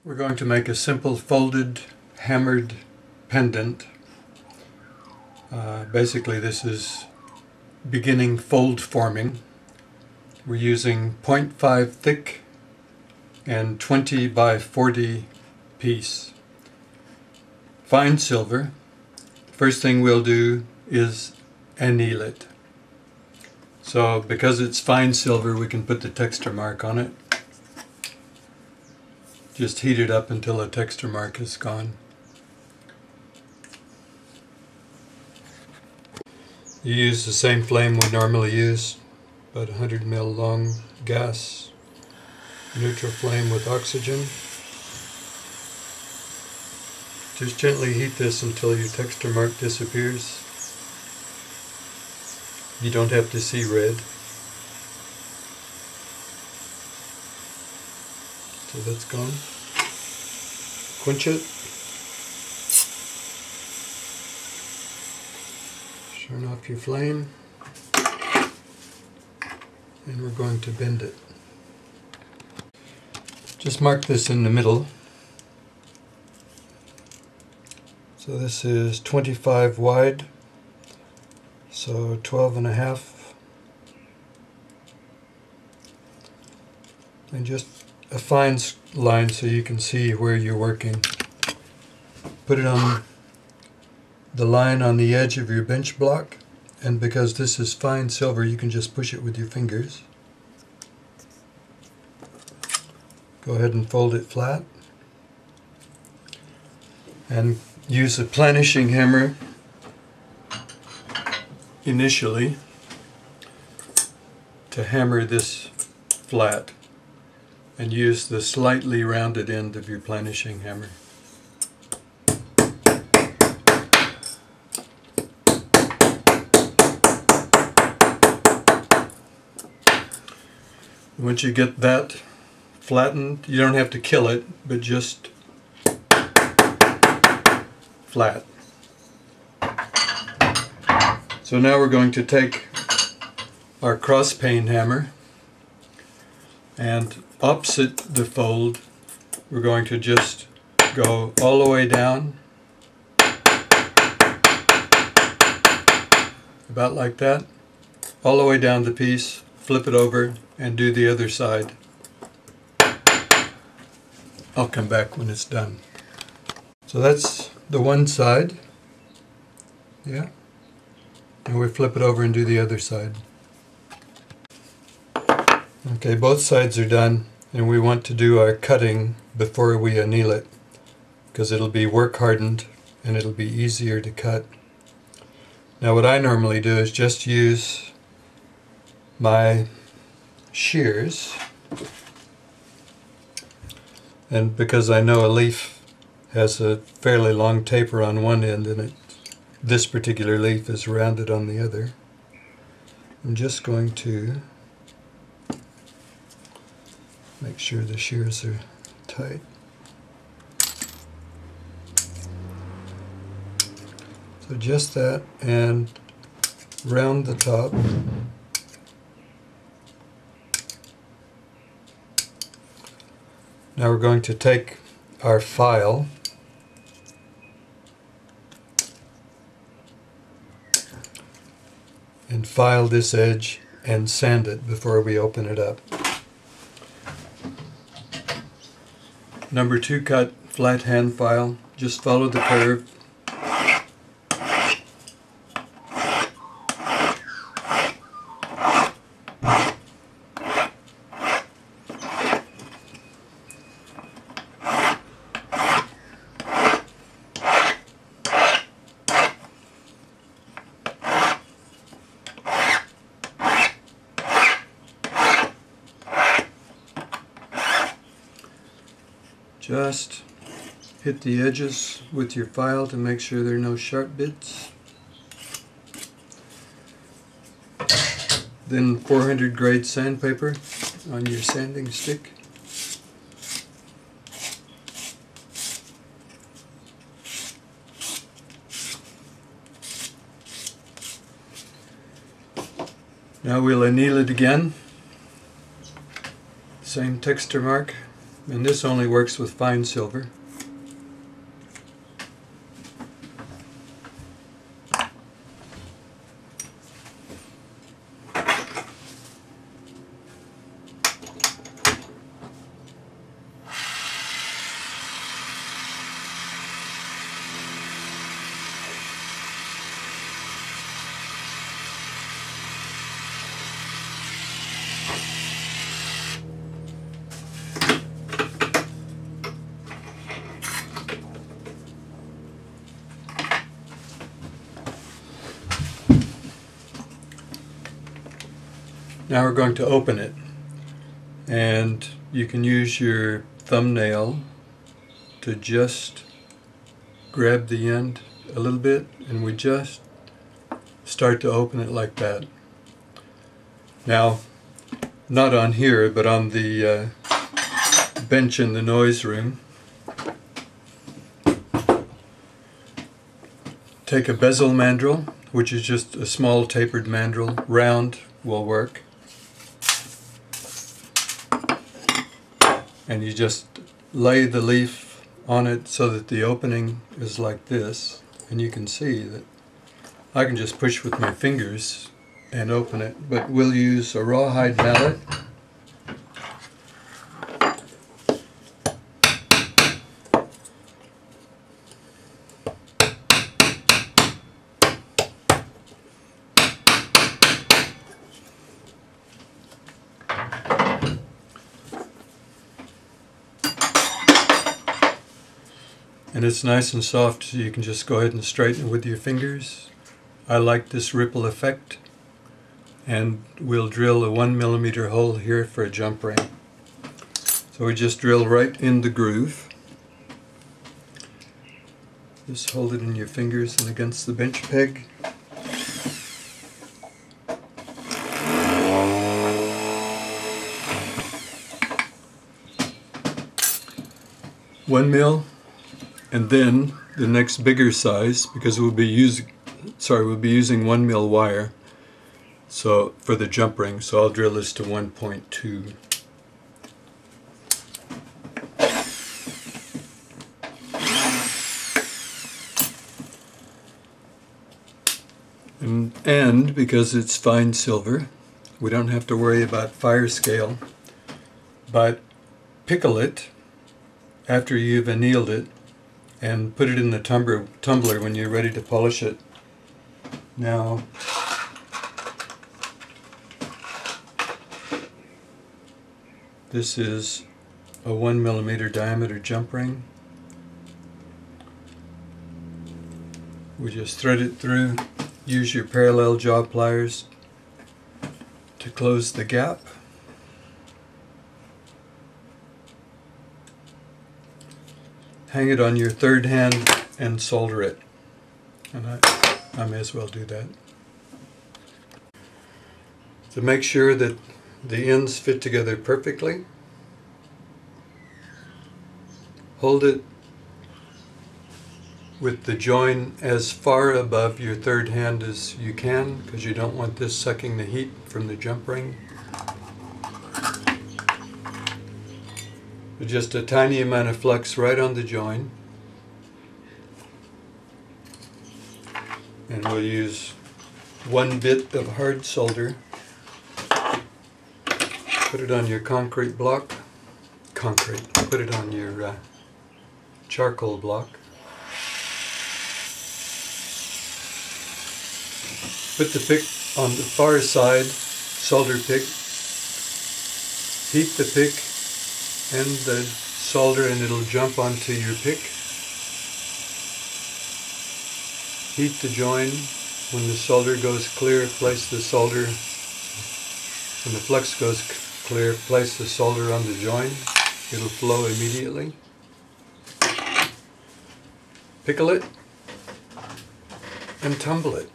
We're going to make a simple folded hammered pendant. Basically this is beginning fold forming. We're using 0.5 thick and 20 by 40 piece fine silver. First thing we'll do is anneal it. So because it's fine silver, we can put the texture mark on it. Just heat it up until the texture mark is gone. You use the same flame we normally use, about 100 ml long gas, neutral flame with oxygen. Just gently heat this until your texture mark disappears. You don't have to see red. So that's gone. Quench it. Turn off your flame. And we're going to bend it. Just mark this in the middle. So this is 25 wide, so 12.5. And just a fine line so you can see where you're working. Put it on the line on the edge of your bench block, and because this is fine silver you can just push it with your fingers. Go ahead and fold it flat and use a planishing hammer initially to hammer this flat, and use the slightly rounded end of your planishing hammer. Once you get that flattened, you don't have to kill it, but just flat. So now we're going to take our cross pane hammer, and opposite the fold we're going to just go all the way down, about like that, all the way down the piece, flip it over and do the other side. I'll come back when it's done. So that's the one side, yeah, and we flip it over and do the other side. Okay, both sides are done, and we want to do our cutting before we anneal it, because it'll be work hardened and it'll be easier to cut. Now what I normally do is just use my shears, and because I know a leaf has a fairly long taper on one end and this particular leaf is rounded on the other, I'm just going to make sure the shears are tight. So just that, and round the top. Now we're going to take our file and file this edge and sand it before we open it up. Number 2 cut flat hand file, just follow the curve. Just hit the edges with your file to make sure there are no sharp bits. Then 400 grade sandpaper on your sanding stick. Now we'll anneal it again. Same texture mark. and this only works with fine silver. Now we're going to open it, and you can use your thumbnail to just grab the end a little bit, and we just start to open it like that. Now, not on here, but on the bench in the noise room, take a bezel mandrel, which is just a small tapered mandrel. Round will work. And you just lay the leaf on it so that the opening is like this, and you can see that I can just push with my fingers and open it, but we'll use a rawhide mallet. And it's nice and soft, so you can just go ahead and straighten it with your fingers. I like this ripple effect, and we'll drill a 1mm hole here for a jump ring. So we just drill right in the groove. Just hold it in your fingers and against the bench peg. One mil. And then the next bigger size, because we'll be using 1 mil wire, so for the jump ring. So I'll drill this to 1.2. And because it's fine silver, we don't have to worry about fire scale, but pickle it after you've annealed it, and put it in the tumbler when you're ready to polish it. Now, this is a 1mm diameter jump ring. We just thread it through. Use your parallel jaw pliers to close the gap. Hang it on your third hand and solder it. And I may as well do that. To make sure that the ends fit together perfectly, hold it with the join as far above your third hand as you can, because you don't want this sucking the heat from the jump ring. Just a tiny amount of flux right on the join, and we'll use 1 bit of hard solder. Put it on your concrete block. Put it on your charcoal block. Put the pick on the far side, solder pick. Heat the pick and the solder, and it'll jump onto your pick. Heat the join. When the solder goes clear, place the solder. When the flux goes clear, place the solder on the join. It'll flow immediately. Pickle it and tumble it.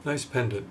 Nice pendant.